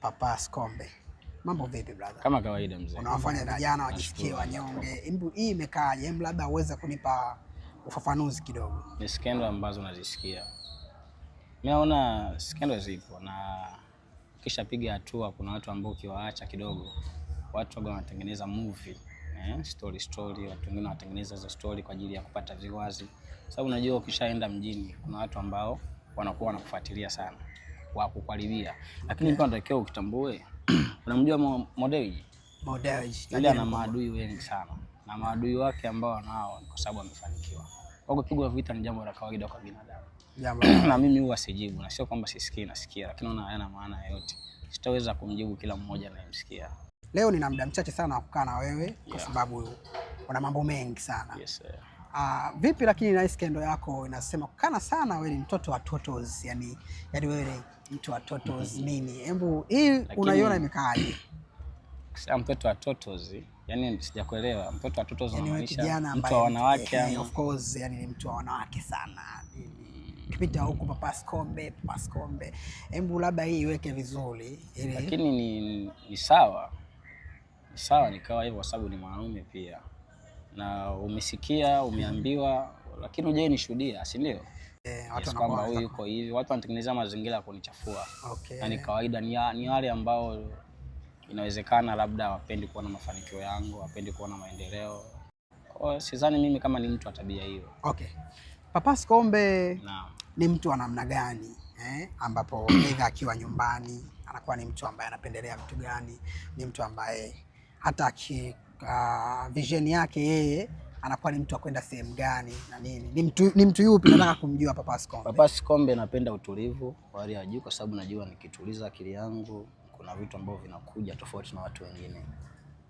Papa Skombe. Mambo vipi brother? Kama kawaida mzee. Unawafanya vijana wajisikie wanyonge. Hebu hii imekaaje? Hebu labda uweze kunipa ufafanuzi kidogo. Ni skendo ambazo nazisikia. Mimi naona skendo zipo na kisha piga hatua. Kuna watu ambao ukiwaacha kidogo, watu wao wanatengeneza movie, story, watu wengine wanatengeneza hizo story kwa ajili ya kupata viwazi. Sababu unajua ukishaenda mjini kuna watu ambao wanakuwa wanakufuatilia sana wa kukaribia. Lakini pia ndio ukitambue unamjua Modeji. Yule ana maadui wengi sana. Na maadui wake ambao anao kwa sababu amefanikiwa. Kwa kupigwa vita ni jambo la kawaida kwa binadamu. Na mimi huwa sijibu, na sio kwamba sisikii, nasikia, lakini naona hayana maana yoyote. Sitaweza kumjibu kila mmoja anayemsikia. Leo nina muda mchache sana wa kukaa na wewe kwa sababu una mambo mengi sana. Yes sir. Vipi lakini na skendo yako inasema kana sana wewe ni mtoto wa totos, yani wewe ni mtu wa totos nini? Hebu hii unaiona imekaaje? Sasa mtoto wa totos, yani sijakuelewa. Mtoto wa totos unamaanisha mtu wa wanawake? Of course, yani ni mtu wa wanawake sana. Kipita huko Papa Skombe. Hebu labda hii iweke vizuri. Lakini ni sawa. Sawa nikawa hivyo kwa sababu ni mwanaume pia. Na umesikia, umeambiwa, lakini hujai nishuhudia, si ndio? Watu kwamba huyu yuko hivi, watu wanatengeneza mazingira ya kunichafua. Na ni kawaida, ni wale ambao inawezekana labda wapendi kuona mafanikio yangu, wapendi kuona maendeleo. Sidhani mimi kama ni mtu wa tabia hiyo. Okay. Papa Skombe ni mtu wa namna gani? Ambapo either akiwa nyumbani anakuwa ni mtu ambaye anapendelea vitu gani? Ni mtu ambaye hata vision yake yeye anakuwa ni mtu wa kwenda sehemu gani na nini? Ni mtu yupi? Nataka kumjua Papa Skombe. Papa Skombe napenda utulivu wa hali ya juu kwa sababu najua nikituliza akili yangu kuna vitu ambavyo vinakuja tofauti na watu wengine.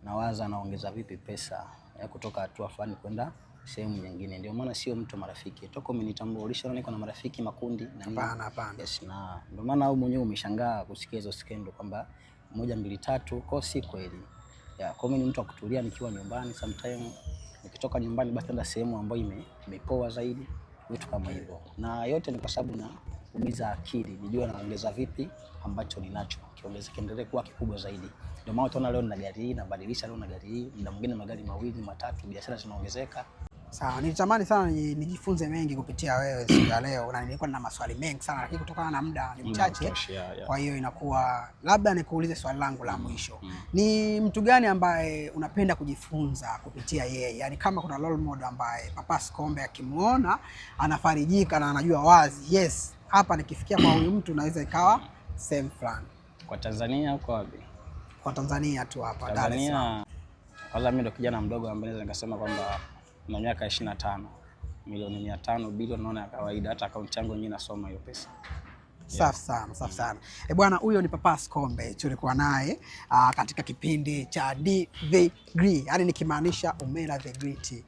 Nawaza naongeza vipi pesa ya kutoka hatua fulani kwenda sehemu nyingine. Ndio maana sio mtu marafiki. Toka umenitambulisha niko na marafiki makundi na nini? Hapana. Yes, na ndio maana wewe mwenyewe umeshangaa kusikia hizo skendo kwamba 1 2 3 kwa si kweli. Kwa mimi ni mtu wa kutulia nikiwa nyumbani, sometimes nikitoka nyumbani basi naenda sehemu ambayo imepoa zaidi, vitu kama hivyo. Na yote ni kwa sababu na umiza akili, nijue naongeza vipi ambacho ninacho kiongeze kiendelee kuwa kikubwa zaidi. Ndio maana utaona leo nina gari hii, nabadilisha leo na gari hii, muda mwingine magari 2 3, biashara zinaongezeka. Sawa, nilitamani sana nijifunze mengi kupitia wewe siku ya leo, na nilikuwa na maswali mengi sana lakini kutokana na muda ni mchache. Kwa hiyo inakuwa labda nikuulize swali langu la mwisho. Ni mtu gani ambaye unapenda kujifunza kupitia yeye? Yaani kama kuna role model ambaye Papa Skombe akimuona anafarijika na anajua wazi, yes, hapa nikifikia kwa huyu mtu naweza ikawa same fulani. Kwa Tanzania au kwa wapi? Kwa Tanzania tu hapa Dar es Salaam. Kwanza mimi ndo kijana mdogo ambaye naweza nikasema kwamba na miaka 25, milioni 500 bilioni naona ya kawaida, hata akaunti yangu yenyewe nasoma hiyo pesa. Safi sana. Bwana, huyo ni Papa Skombe. Tulikuwa naye katika kipindi cha The Great, yani nikimaanisha Umela the Great.